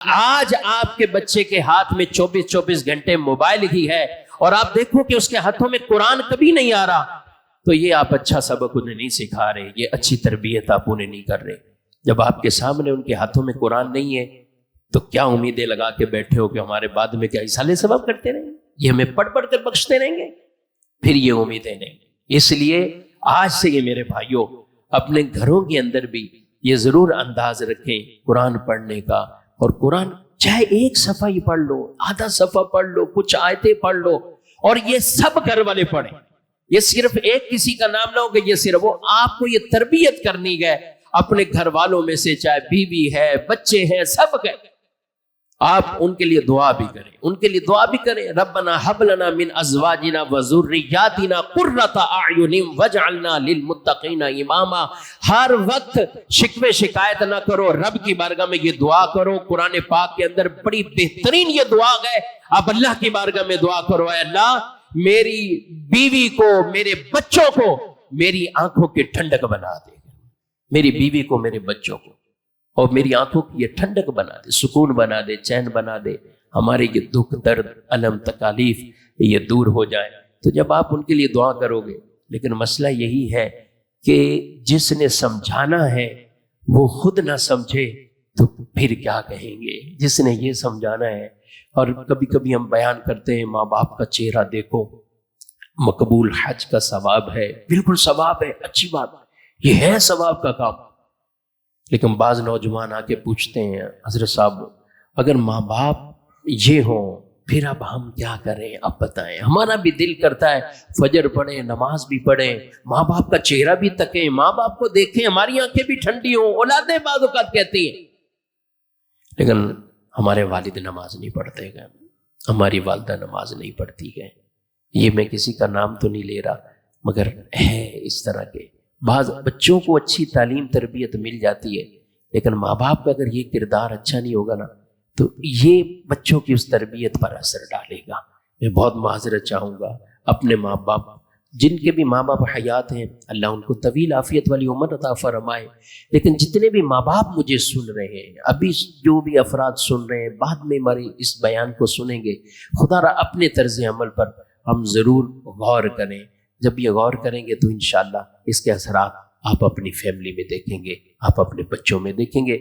آج آپ کے بچے کے ہاتھ میں 24 گھنٹے موبائل ہی ہے اور آپ دیکھو کہ اس کے ہاتھوں میں قرآن کبھی نہیں آ رہا، تو یہ آپ اچھا سبق انہیں نہیں سکھا رہے، یہ اچھی تربیت آپ انہیں نہیں کر رہے۔ جب آپ کے سامنے ان کے ہاتھوں میں قرآن نہیں ہے تو کیا امیدیں لگا کے بیٹھے ہو کہ ہمارے بعد میں کیا اصالے ثواب کرتے رہیں گے، یہ ہمیں پڑھ پڑھ کر بخشتے رہیں گے؟ پھر یہ امیدیں نہیں۔ اس لیے آج سے یہ میرے بھائیوں اپنے گھروں کے اندر بھی یہ ضرور انداز رکھیں قرآن پڑھنے کا، اور قرآن چاہے ایک صفحہ ہی پڑھ لو، آدھا صفحہ پڑھ لو، کچھ آیتیں پڑھ لو، اور یہ سب گھر والے پڑھیں۔ یہ صرف ایک کسی کا نام نہ ہو کہ یہ صرف وہ، آپ کو یہ تربیت کرنی ہے اپنے گھر والوں میں سے، چاہے بیوی ہے، بچے ہیں، سب کے آپ ان کے لیے دعا بھی کریں، ان کے لیے دعا بھی کریں۔ ربنا حب لنا من ازواجنا وذریاتنا قرۃ اعین واجعلنا للمتقین اماما۔ ہر وقت شکوے شکایت نہ کرو، رب کی بارگاہ میں یہ دعا کرو۔ قرآن پاک کے اندر بڑی بہترین یہ دعا ہے، آپ اللہ کی بارگاہ میں دعا کرو، اے اللہ میری بیوی کو، میرے بچوں کو میری آنکھوں کی ٹھنڈک بنا دے، میری بیوی کو، میرے بچوں کو، اور میری آنکھوں کی یہ ٹھنڈک بنا دے، سکون بنا دے، چین بنا دے، ہمارے یہ دکھ، درد، الم، تکالیف یہ دور ہو جائے۔ تو جب آپ ان کے لیے دعا کرو گے، لیکن مسئلہ یہی ہے کہ جس نے سمجھانا ہے وہ خود نہ سمجھے تو پھر کیا کہیں گے؟ جس نے یہ سمجھانا ہے، اور کبھی کبھی ہم بیان کرتے ہیں ماں باپ کا چہرہ دیکھو، مقبول حج کا ثواب ہے، بالکل ثواب ہے، اچھی بات، یہ ہے ثواب کا کام۔ لیکن بعض نوجوان آ کے پوچھتے ہیں حضرت صاحب اگر ماں باپ یہ ہوں پھر اب ہم کیا کریں، اب بتائیں۔ ہمارا بھی دل کرتا ہے فجر پڑھیں، نماز بھی پڑھیں، ماں باپ کا چہرہ بھی تکیں، ماں باپ کو دیکھیں، ہماری آنکھیں بھی ٹھنڈی ہوں۔ اولادیں بعض اوقات کہتی ہیں لیکن ہمارے والد نماز نہیں پڑھتے گئے، ہماری والدہ نماز نہیں پڑھتی گئے۔ یہ میں کسی کا نام تو نہیں لے رہا، مگر ہے اس طرح کے۔ بعض بچوں کو اچھی تعلیم تربیت مل جاتی ہے، لیکن ماں باپ کا اگر یہ کردار اچھا نہیں ہوگا نا تو یہ بچوں کی اس تربیت پر اثر ڈالے گا۔ میں بہت معذرت چاہوں گا اپنے ماں باپ، جن کے بھی ماں باپ حیات ہیں، اللہ ان کو طویل عافیت والی عمر عطا فرمائے۔ لیکن جتنے بھی ماں باپ مجھے سن رہے ہیں، ابھی جو بھی افراد سن رہے ہیں، بعد میں ہماری اس بیان کو سنیں گے، خدا را اپنے طرز عمل پر ہم ضرور غور کریں۔ جب یہ غور کریں گے تو انشاءاللہ اس کے اثرات آپ اپنی فیملی میں دیکھیں گے، آپ اپنے بچوں میں دیکھیں گے۔